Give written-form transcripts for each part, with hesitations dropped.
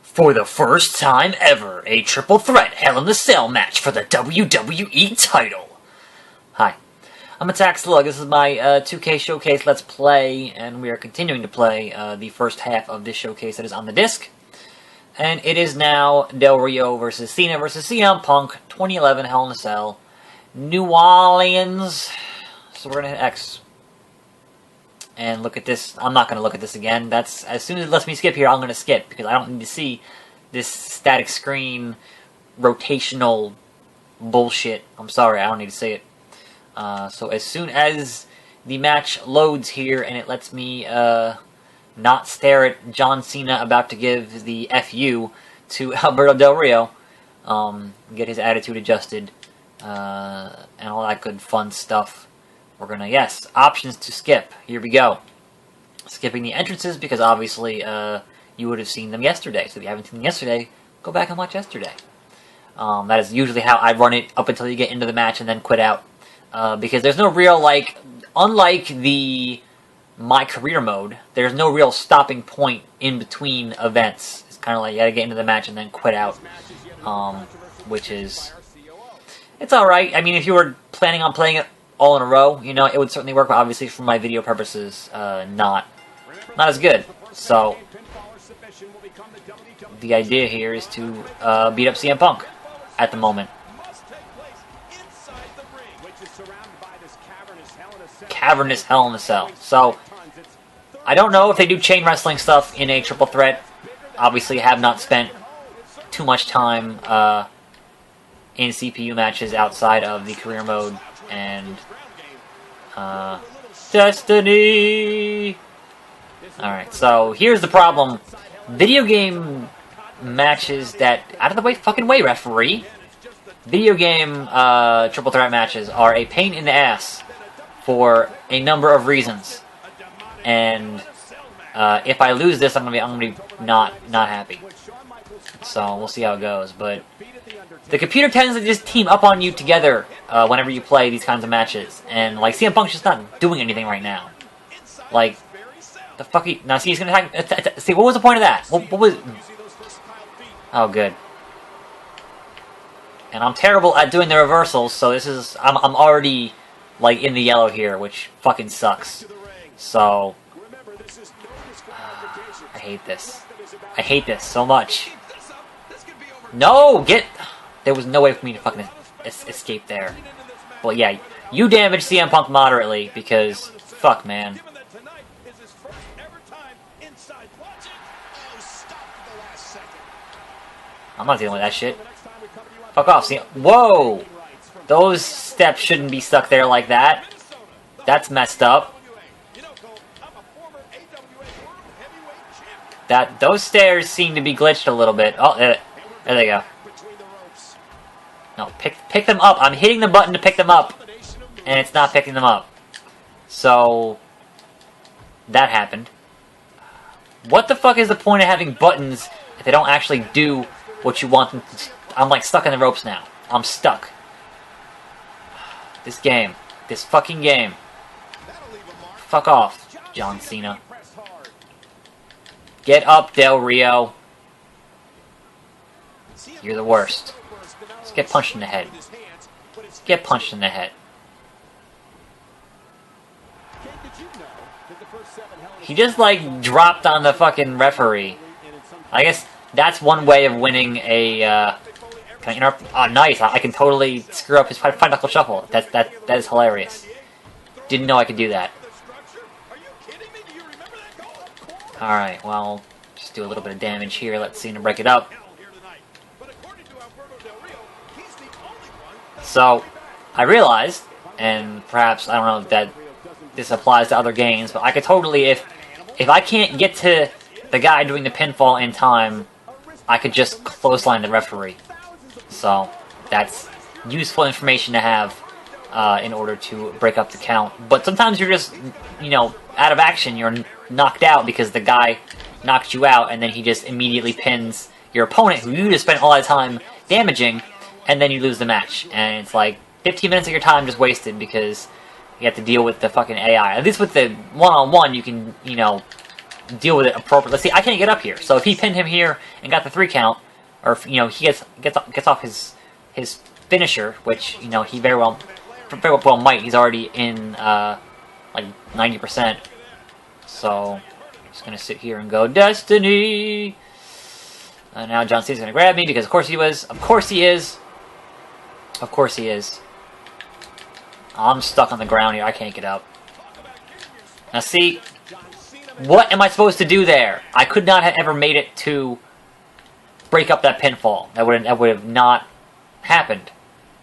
For the first time ever, a triple threat Hell in the Cell match for the WWE title. Hi, I'm Attack Slug. This is my 2K Showcase Let's Play, and we are continuing to play the first half of this showcase that is on the disc. And it is now Del Rio versus Cena versus CM Punk, 2011 Hell in a Cell, New Orleans. So we're going to hit X. And look at this. I'm not going to look at this again. That's as soon as it lets me skip here, I'm going to skip because I don't need to see this static screen rotational bullshit. I'm sorry, I don't need to see it. So as soon as the match loads here and it lets me not stare at John Cena about to give the FU to Alberto Del Rio, get his attitude adjusted, and all that good fun stuff. We're gonna, yes, options to skip. Here we go. Skipping the entrances because obviously you would have seen them yesterday. So if you haven't seen them yesterday, go back and watch yesterday. That is usually how I run it up until you get into the match and then quit out. Because there's no real, like, unlike the My Career mode, there's no real stopping point in between events. It's kind of like you gotta get into the match and then quit out. Which is, it's alright. I mean, if you were planning on playing it all in a row, you know, it would certainly work, but obviously for my video purposes, not as good. So, the idea here is to beat up CM Punk at the moment. Cavernous Hell in a Cell. So, I don't know if they do chain wrestling stuff in a triple threat. Obviously, have not spent too much time in CPU matches outside of the career mode and Destiny. Alright, so here's the problem. Video game matches that, out of the way, fucking way, referee. Video game triple threat matches are a pain in the ass for a number of reasons. And if I lose this, I'm gonna be not happy. So we'll see how it goes, but the computer tends to just team up on you together whenever you play these kinds of matches. And, like, CM Punk's just not doing anything right now. Like, the fuck he... Now, see, he's gonna attack... See, what was the point of that? What was... Oh, good. And I'm terrible at doing the reversals, so this is... I'm already, like, in the yellow here, which fucking sucks. So... I hate this. I hate this so much. No! Get... There was no way for me to fucking escape there. Well, yeah, you damaged CM Punk moderately because, fuck, man. I'm not dealing with that shit. Fuck off, CM. Whoa! Those steps shouldn't be stuck there like that. That's messed up. Those stairs seem to be glitched a little bit. Oh, there they go. No, pick them up. I'm hitting the button to pick them up, and it's not picking them up. So, that happened. What the fuck is the point of having buttons if they don't actually do what you want them to? I'm, like, stuck in the ropes now. I'm stuck. This game. This fucking game. Fuck off, John Cena. Get up, Del Rio. You're the worst. Just get punched in the head. Just get punched in the head. He just, like, dropped on the fucking referee. I guess that's one way of winning a, can I interrupt? Oh, nice. I can totally screw up his five knuckle shuffle. That is hilarious. Didn't know I could do that. Alright, well, just do a little bit of damage here. Let's see him break it up. So, I realized, and perhaps, I don't know if that this applies to other games, but I could totally, if I can't get to the guy doing the pinfall in time, I could just clothesline the referee. So, that's useful information to have in order to break up the count. But sometimes you're just, you know, out of action, you're knocked out because the guy knocked you out, and then he just immediately pins your opponent, who you just spent all that time damaging, and then you lose the match. And it's like 15 minutes of your time just wasted because you have to deal with the fucking AI. At least with the one-on-one, you can, you know, deal with it appropriately. Let's see, I can't get up here. So if he pinned him here and got the 3 count, or if, you know, he gets off his finisher, which, you know, he very well might. He's already in like 90%. So just gonna sit here and go Destiny. And now John Cena's gonna grab me because of course he was. Of course he is. Of course he is. I'm stuck on the ground here. I can't get up. Now see, what am I supposed to do there? I could not have ever made it to break up that pinfall. That would have not happened.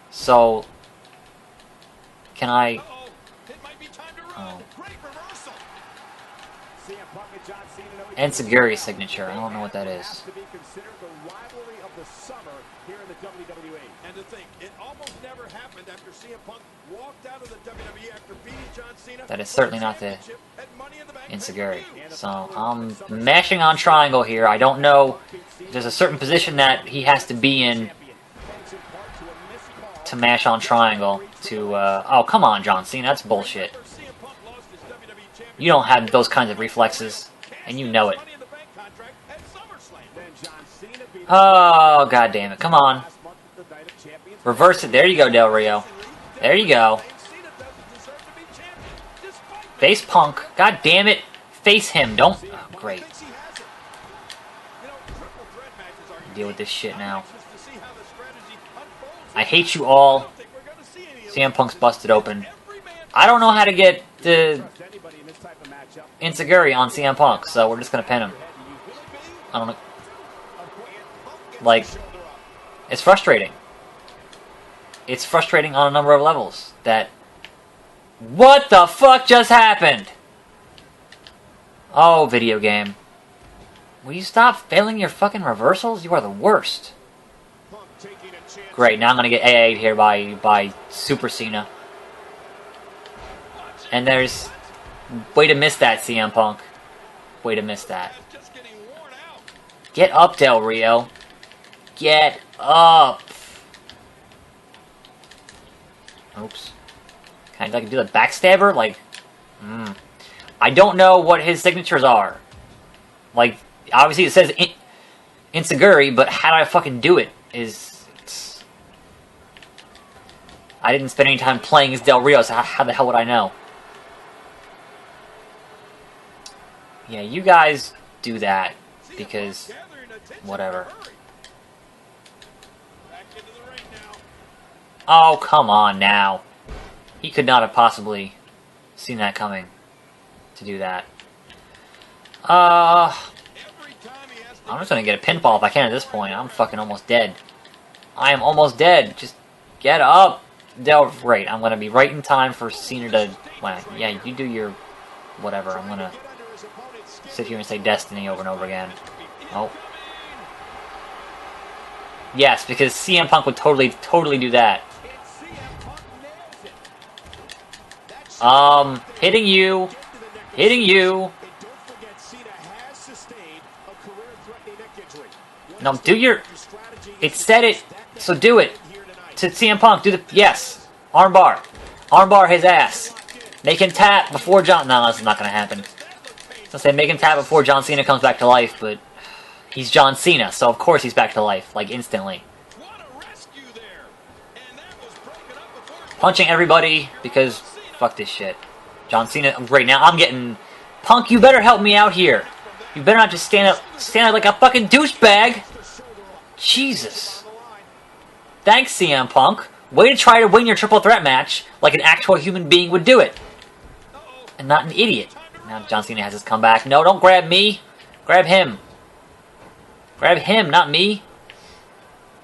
So can I? Oh. Enziguri's signature. I don't know what that is. And to think, it almost never happened after CM Punk walked out of the WWE after beating John Cena. That is certainly not the Enziguri. So I'm mashing on triangle here. I don't know. There's a certain position that he has to be in to mash on triangle. To oh, come on, John Cena. That's bullshit. You don't have those kinds of reflexes, and you know it. Oh, god damn it. Come on. Reverse it. There you go, Del Rio. There you go. Face Punk. God damn it. Face him. Don't. Oh, great. Deal with this shit now. I hate you all. CM Punk's busted open. I don't know how to get the Enziguri on CM Punk, so we're just gonna pin him. I don't know. Like, it's frustrating. It's frustrating on a number of levels. That... What the fuck just happened? Oh, video game. Will you stop failing your fucking reversals? You are the worst. Great, now I'm gonna get AA'd here by Super Cena. And there's... Way to miss that, CM Punk. Way to miss that. Get up, Del Rio. Get up. Oops. Can I like do the backstabber? Like, I don't know what his signatures are. Like, obviously it says Enziguri, but how do I fucking do it? I didn't spend any time playing as Del Rio, so how the hell would I know? Yeah, you guys do that, because whatever. Oh, come on now. He could not have possibly seen that coming to do that. I'm just gonna get a pinfall if I can at this point. I'm fucking almost dead. I am almost dead. Just get up. Right, I'm gonna be right in time for Cena to... Well, yeah, you do your... Whatever, I'm gonna sit here and say Destiny over and over again. Oh. Yes, because CM Punk would totally do that. Hitting you. No, do your... It said it, so do it. To CM Punk, do the... Yes. Armbar. Armbar his ass. Make him tap before John... No, that's not gonna happen. I'll say make him tap before John Cena comes back to life, but... He's John Cena, so of course he's back to life, like, instantly. Punching everybody, because... Fuck this shit. John Cena... Right now, I'm getting... Punk, you better help me out here. You better not just stand up like a fucking douchebag. Jesus. Thanks, CM Punk. Way to try to win your triple threat match like an actual human being would do it. And not an idiot. Now John Cena has his comeback. No, don't grab me. Grab him. Grab him, not me.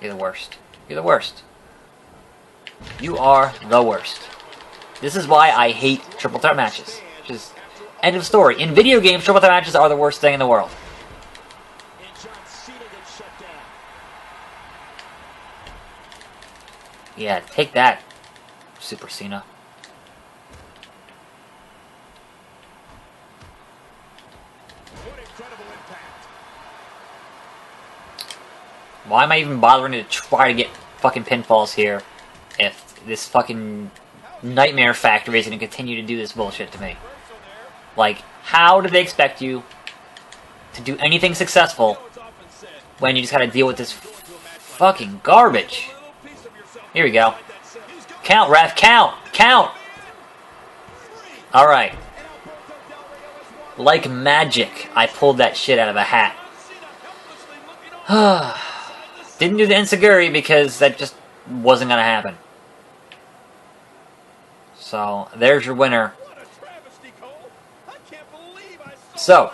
You're the worst. You're the worst. You are the worst. This is why I hate triple threat matches. Just end of story. In video games, triple threat matches are the worst thing in the world. Yeah, take that, Super Cena. Why am I even bothering to try to get fucking pinfalls here if this fucking Nightmare Factory is going to continue to do this bullshit to me? Like, how do they expect you to do anything successful when you just gotta deal with this fucking garbage. Here we go. Count, ref, count! Count! Alright. Like magic, I pulled that shit out of a hat. Didn't do the Enziguri because that just wasn't gonna happen. So, there's your winner. So,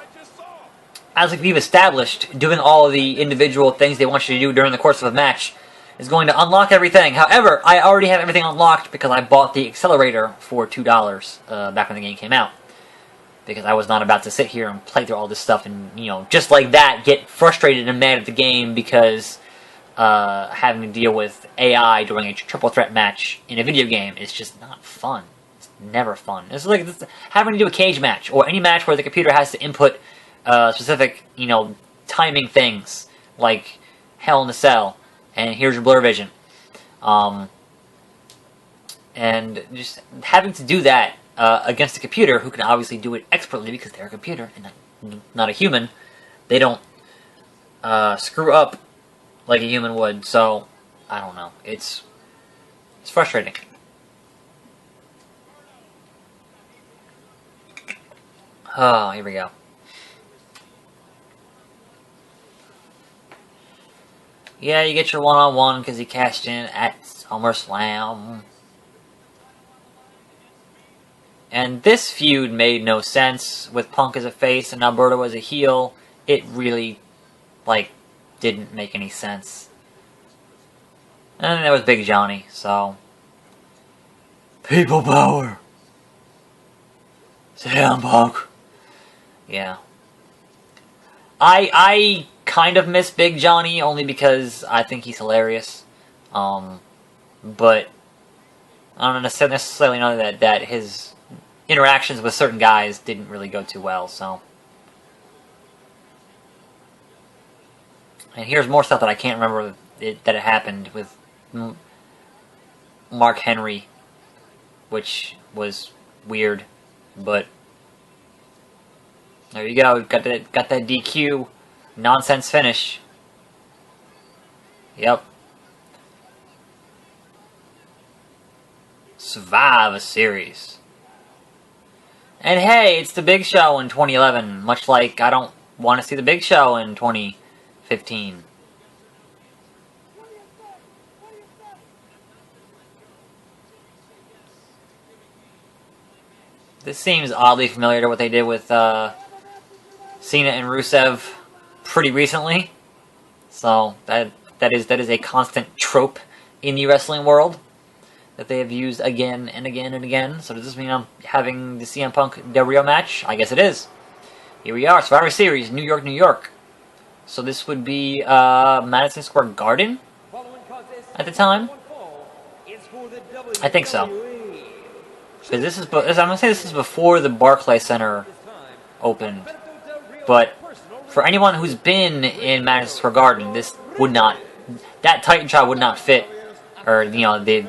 as we've established, doing all of the individual things they want you to do during the course of a match is going to unlock everything. However, I already have everything unlocked because I bought the accelerator for $2 back when the game came out. Because I was not about to sit here and play through all this stuff and, you know, just like that, get frustrated and mad at the game because having to deal with AI during a triple threat match in a video game is just not fun. It's never fun. It's like having to do a cage match or any match where the computer has to input specific, you know, timing things like Hell in a Cell and here's your blur vision. And just having to do that against a computer who can obviously do it expertly because they're a computer and not a human, they don't screw up like a human would. So I don't know. It's frustrating. Oh, here we go. Yeah, you get your one-on-one because he cashed in at SummerSlam. And this feud made no sense with Punk as a face and Alberto as a heel. It really, like, didn't make any sense. And there was Big Johnny, so... People power! CM Punk! Yeah. I kind of miss Big Johnny, only because I think he's hilarious. But I don't necessarily know that his interactions with certain guys didn't really go too well, so... And here's more stuff that I can't remember that it happened with Mark Henry, which was weird, but there you go. Got that DQ nonsense finish. Yep. Survivor Series. And hey, it's the Big Show in 2011, much like I don't want to see the Big Show in 2015. This seems oddly familiar to what they did with Cena and Rusev pretty recently. So that is a constant trope in the wrestling world that they have used again and again and again. So does this mean I'm having the CM Punk Del Rio match? I guess it is. Here we are, Survivor Series, New York, New York. So this would be Madison Square Garden at the time. I think so. Because this is, I'm gonna say this is before the Barclays Center opened. But for anyone who's been in Madison Square Garden, this would not, that Titantron would not fit, or you know the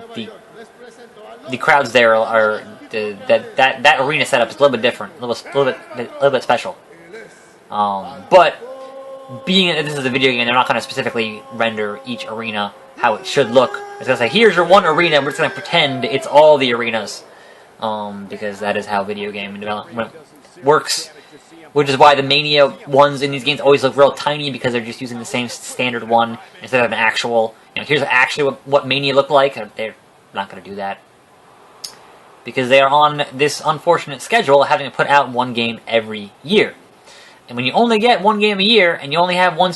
crowds there are that arena setup is a little bit different, a little bit special. But being that this is a video game, they're not going to specifically render each arena how it should look. It's going to say, here's your one arena, and we're just going to pretend it's all the arenas. Because that is how video game development works. Which is why the Mania ones in these games always look real tiny, because they're just using the same standard one instead of an actual, you know, here's actually what Mania looked like. They're not going to do that. Because they are on this unfortunate schedule of having to put out one game every year. And when you only get one game a year, and you only have one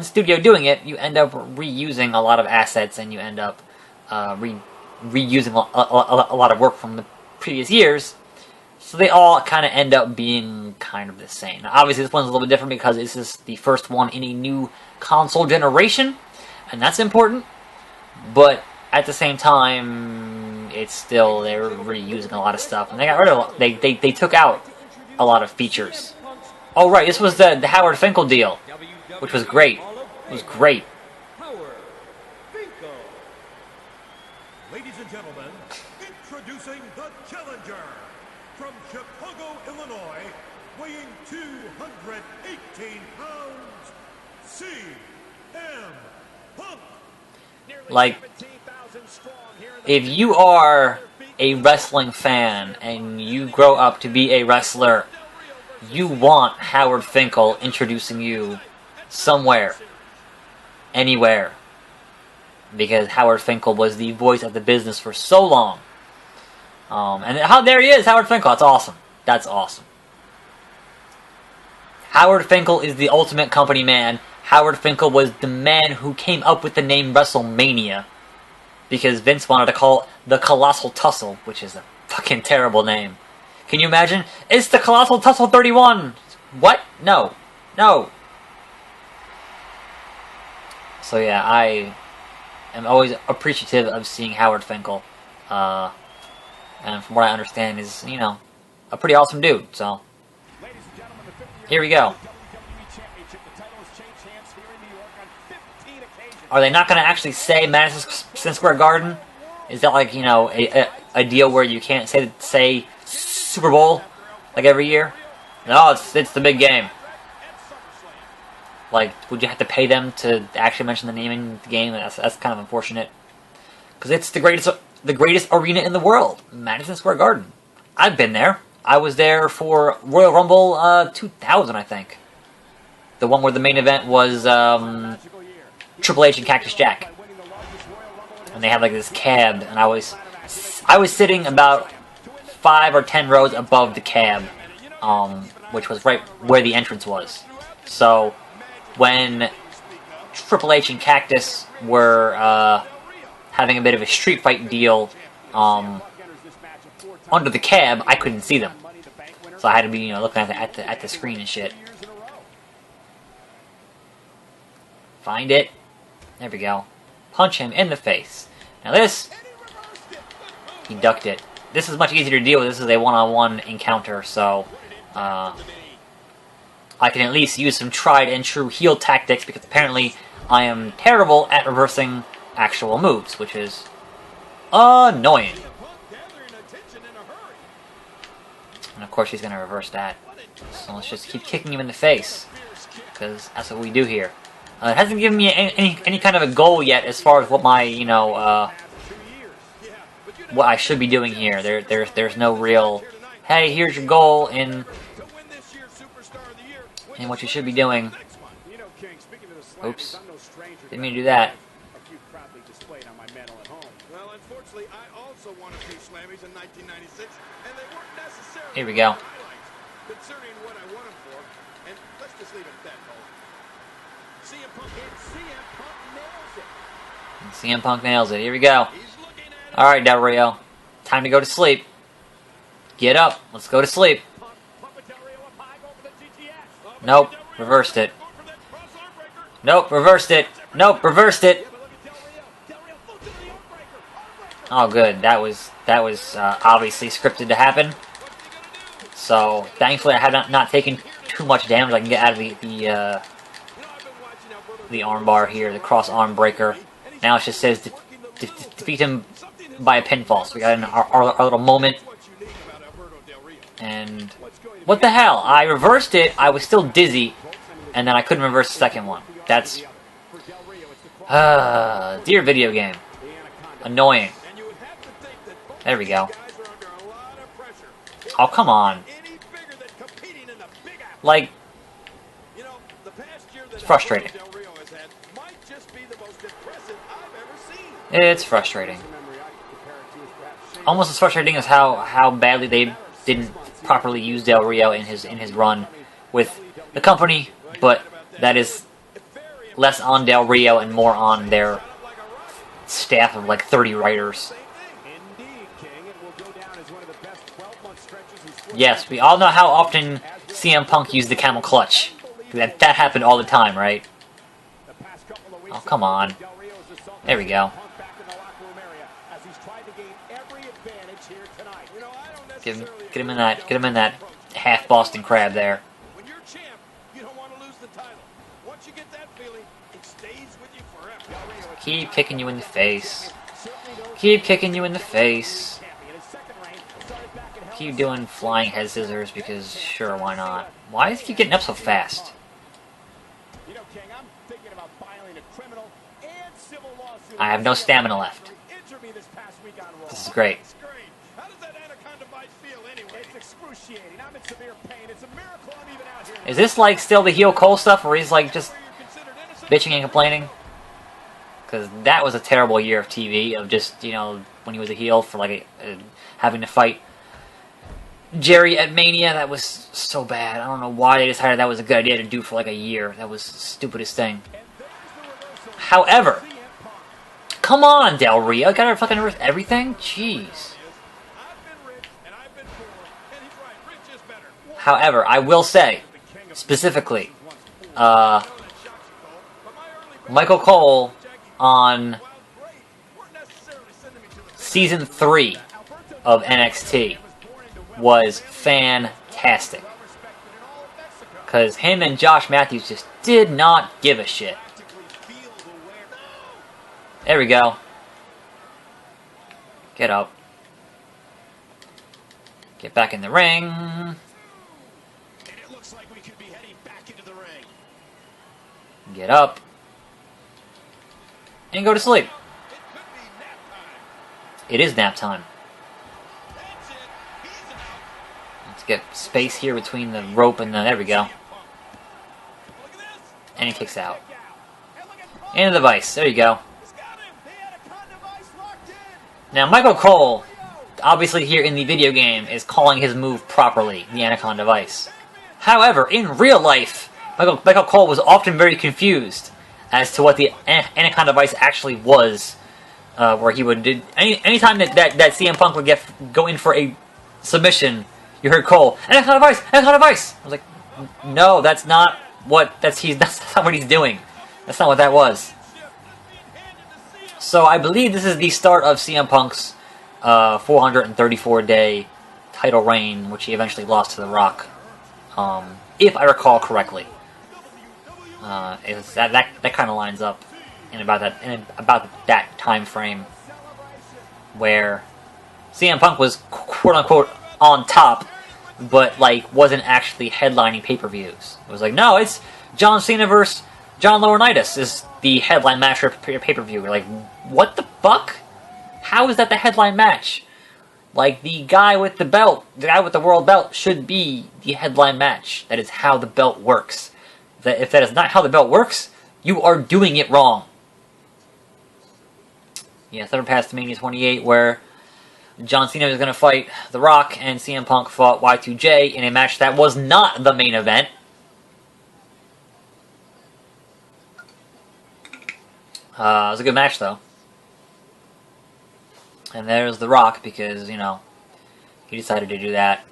studio doing it, you end up reusing a lot of assets, and you end up reusing a lot of work from the previous years. So they all kind of end up being kind of the same. Now, obviously, this one's a little bit different because this is the first one in a new console generation, and that's important. But at the same time, it's still, they're reusing a lot of stuff, and they got rid of they took out a lot of features. Oh right, this was the Howard Finkel deal, which was great. It was great. Ladies and gentlemen, introducing the challenger from Chicago, Illinois, weighing 218 pounds, CM Punk. Like, if you are a wrestling fan and you grow up to be a wrestler, you want Howard Finkel introducing you somewhere, anywhere, because Howard Finkel was the voice of the business for so long. And there he is, Howard Finkel. That's awesome. That's awesome. Howard Finkel is the ultimate company man. Howard Finkel was the man who came up with the name WrestleMania, because Vince wanted to call it the Colossal Tussle, which is a fucking terrible name. Can you imagine? It's the Colossal Tussle 31! What? No. No. So yeah, I am always appreciative of seeing Howard Finkel. And from what I understand is, you know, a pretty awesome dude, so. Here we go. Are they not going to actually say Madison Square Garden? Is that like, you know, a deal where you can't say Super Bowl like every year? No, it's the big game. Like, would you have to pay them to actually mention the name in the game? That's kind of unfortunate, because it's the greatest arena in the world, Madison Square Garden. I've been there. I was there for Royal Rumble 2000, I think. The one where the main event was Triple H and Cactus Jack, and they had like this cab, and I was sitting about 5 or 10 rows above the cab, which was right where the entrance was. So when Triple H and Cactus were having a bit of a street fight deal under the cab, I couldn't see them, so I had to be, you know, looking at the screen and shit. Find it. There we go. Punch him in the face. Now this, he ducked it. This is much easier to deal with. This is a one-on-one encounter, so I can at least use some tried and true heel tactics, because apparently I am terrible at reversing actual moves, which is annoying. And of course he's going to reverse that. So let's just keep kicking him in the face, because that's what we do here. It hasn't given me any kind of a goal yet as far as what my, you know, what I should be doing here. There's no real, hey, here's your goal in what you should be doing. Oops. Didn't mean to do that. Here we go. CM Punk nails it. Here we go. Alright, Del Rio. Time to go to sleep. Get up. Let's go to sleep. Nope. Reversed it. Nope. Reversed it. Nope. Reversed it. Oh, good. That was obviously scripted to happen. So, thankfully I have not taken too much damage. I can get out of the armbar here, the cross arm breaker. Now it just says defeat him by a pinfall. So we got our little moment. And what the hell? I reversed it. I was still dizzy, and then I couldn't reverse the second one. That's dear video game. Annoying. There we go. Oh, come on. Like, it's frustrating. It's frustrating. Almost as frustrating as how badly they didn't properly use Del Rio in his run with the company, but that is less on Del Rio and more on their staff of like 30 writers. Yes, we all know how often CM Punk used the camel clutch. That happened all the time, right? Oh, come on. There we go. Get him in that half Boston Crab there. Keep kicking you in the face. Keep kicking you in the face. keep doing flying head scissors because sure, why not? Why does he keep getting up so fast? You know, King, I'm thinking about filing a criminal and civil lawsuit. I have no stamina left. This is great. How does that anaconda bite feel anyway? It's excruciating. I'm in severe pain. It's a miracle I'm even out here. Is this like still the heel Cole stuff where he's like just bitching and complaining? Because that was a terrible year of TV, of just, you know, when he was a heel for like having to fight Jerry at Mania. That was so bad. I don't know why they decided that was a good idea to do for like a year. That was the stupidest thing. However, come on, Del Rio. Gotta fucking reverse everything? Jeez. However, I will say, specifically, Michael Cole on Season 3 of NXT was fantastic. Because him and Josh Matthews just did not give a shit. There we go. Get up. Get back in the ring. And it looks like we could be heading back into the ring. Get up. And go to sleep. It is nap time. Let's get space here between the rope and the... There we go. And he kicks out. Into the vice. There you go. Now, Michael Cole, obviously here in the video game, is calling his move properly, the Anaconda Vice. However, in real life, Michael Cole was often very confused as to what the Anaconda Vice actually was. Where he would... Anytime that CM Punk would go in for a submission, you heard Cole, Anaconda Vice! Anaconda Vice! I was like, no, that's not what... That's not what he's doing. That's not what that was. So I believe this is the start of CM Punk's 434-day title reign, which he eventually lost to The Rock, if I recall correctly. That kind of lines up in about that time frame where CM Punk was quote unquote on top, but like wasn't actually headlining pay-per-views. It was like, no, it's John Cena versus John Laurinaitis is the headline match for pay-per-view. We're like, what the fuck? How is that the headline match? Like, the guy with the belt, the guy with the world belt, should be the headline match. That is how the belt works. If that is not how the belt works, you are doing it wrong. Yes, never past Mania 28, where John Cena was going to fight The Rock, and CM Punk fought Y2J in a match that was not the main event. It was a good match, though. And there's The Rock, because, you know, he decided to do that.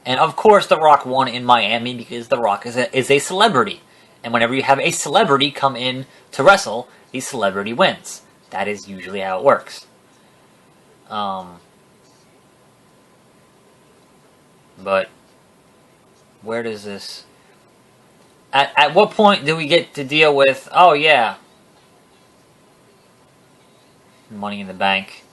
And, of course, The Rock won in Miami, because The Rock is a celebrity. And whenever you have a celebrity come in to wrestle, the celebrity wins. That is usually how it works. But, where does this... At what point do we get to deal with, oh yeah, Money in the Bank?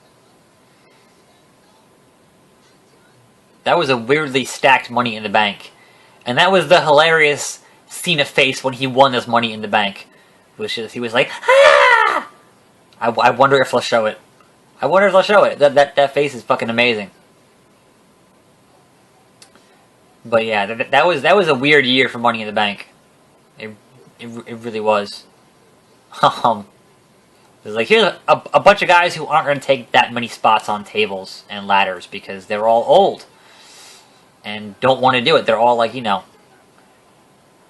That was a weirdly stacked Money in the Bank. And that was the hilarious Cena face when he won this Money in the Bank. Which is, he was like, ah! I wonder if they'll show it. I wonder if they'll show it. That face is fucking amazing. But yeah, that was a weird year for Money in the Bank. It really was. It was like, here's a bunch of guys who aren't going to take that many spots on tables and ladders because they're all old. And don't want to do it. They're all like, you know,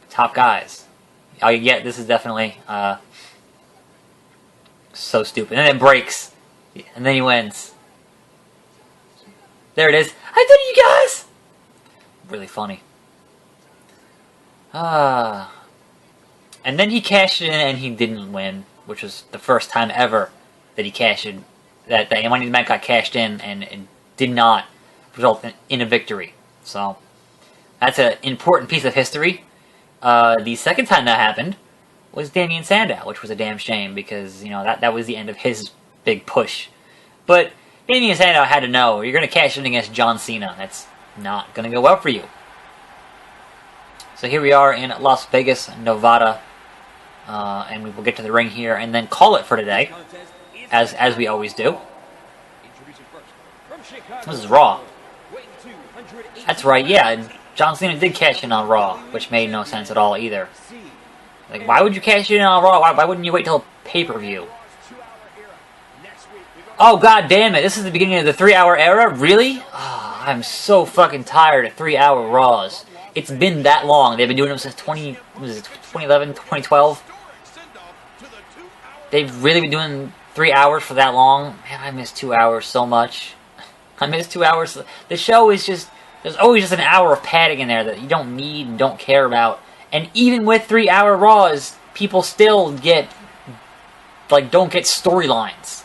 top guys. Oh yeah, this is definitely so stupid. And then it breaks. And then he wins. There it is. I did it, you guys! Really funny. And then he cashed in and he didn't win, which was the first time ever that he cashed in, that Money in the Bank got cashed in and did not result in a victory. So, that's an important piece of history. The second time that happened was Damien Sandow, which was a damn shame because, you know, that was the end of his big push. But Damien Sandow had to know, you're going to cash in against John Cena. not gonna go well for you. So here we are in Las Vegas, Nevada, and we will get to the ring here and then call it for today, as we always do. This is Raw. That's right, yeah. John Cena did cash in on Raw, which made no sense at all either. Like, why would you cash in on Raw? Why wouldn't you wait till pay-per-view? Oh, god damn it. This is the beginning of the 3-hour era? Really? Oh, I'm so fucking tired of 3-hour Raws. It's been that long. They've been doing them since 2011, 2012. They've really been doing 3 hours for that long. Man, I miss 2 hours so much. I miss 2 hours. The show is just... There's always just an hour of padding in there that you don't need and don't care about. And even with 3-hour Raws, people still get... Like, don't get storylines.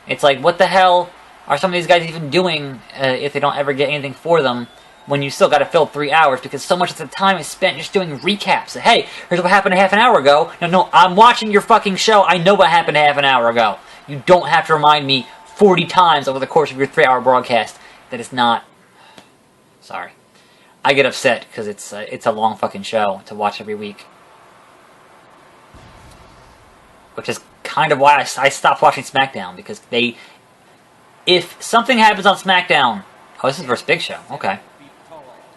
It's like, what the hell are some of these guys even doing if they don't ever get anything for them when you still got to fill 3 hours? Because so much of the time is spent just doing recaps. Hey, here's what happened half an hour ago. No, I'm watching your fucking show. I know what happened half an hour ago. You don't have to remind me 40 times over the course of your 3-hour broadcast that it's not... Sorry. I get upset because it's a long fucking show to watch every week. Which is kind of why I stopped watching SmackDown, because if something happens on SmackDown... Oh, this is versus Big Show. Okay.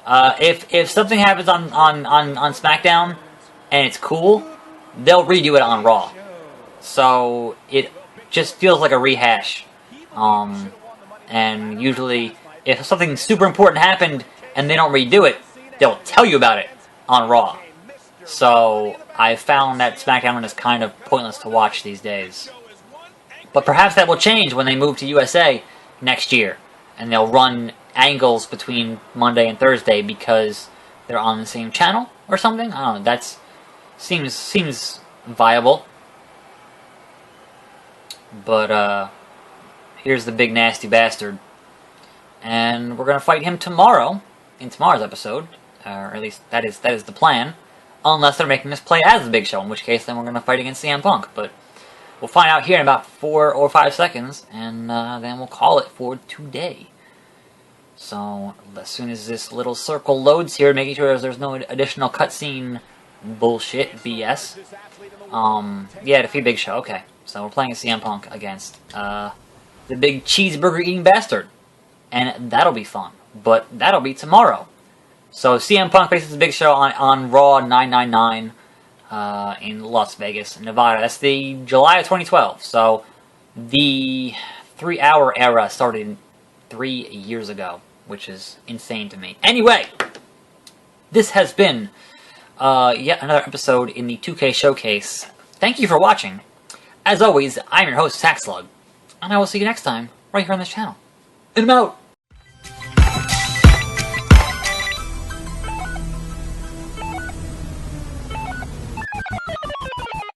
If something happens on SmackDown and it's cool, they'll redo it on Raw. So it just feels like a rehash. And usually, if something super important happened and they don't redo it, they'll tell you about it on Raw. So I found that SmackDown is kind of pointless to watch these days. But perhaps that will change when they move to USA next year, and they'll run angles between Monday and Thursday because they're on the same channel or something. I don't know. That seems viable. But here's the big nasty bastard, and we're gonna fight him tomorrow in tomorrow's episode, or at least that is the plan. Unless they're making us play as the Big Show, in which case then we're gonna fight against CM Punk. But we'll find out here in about 4 or 5 seconds, and then we'll call it for today. So, as soon as this little circle loads here, making sure there's no additional cutscene bullshit, BS. Yeah, defeat Big Show, okay. So we're playing a CM Punk against the big cheeseburger-eating bastard. And that'll be fun. But that'll be tomorrow. So CM Punk faces the Big Show on Raw 999 in Las Vegas, Nevada. That's the July of 2012. So the 3-hour era started 3 years ago, which is insane to me. Anyway, this has been yet another episode in the 2K Showcase. Thank you for watching. As always, I'm your host, Saxlug, and I will see you next time, right here on this channel. And I'm out!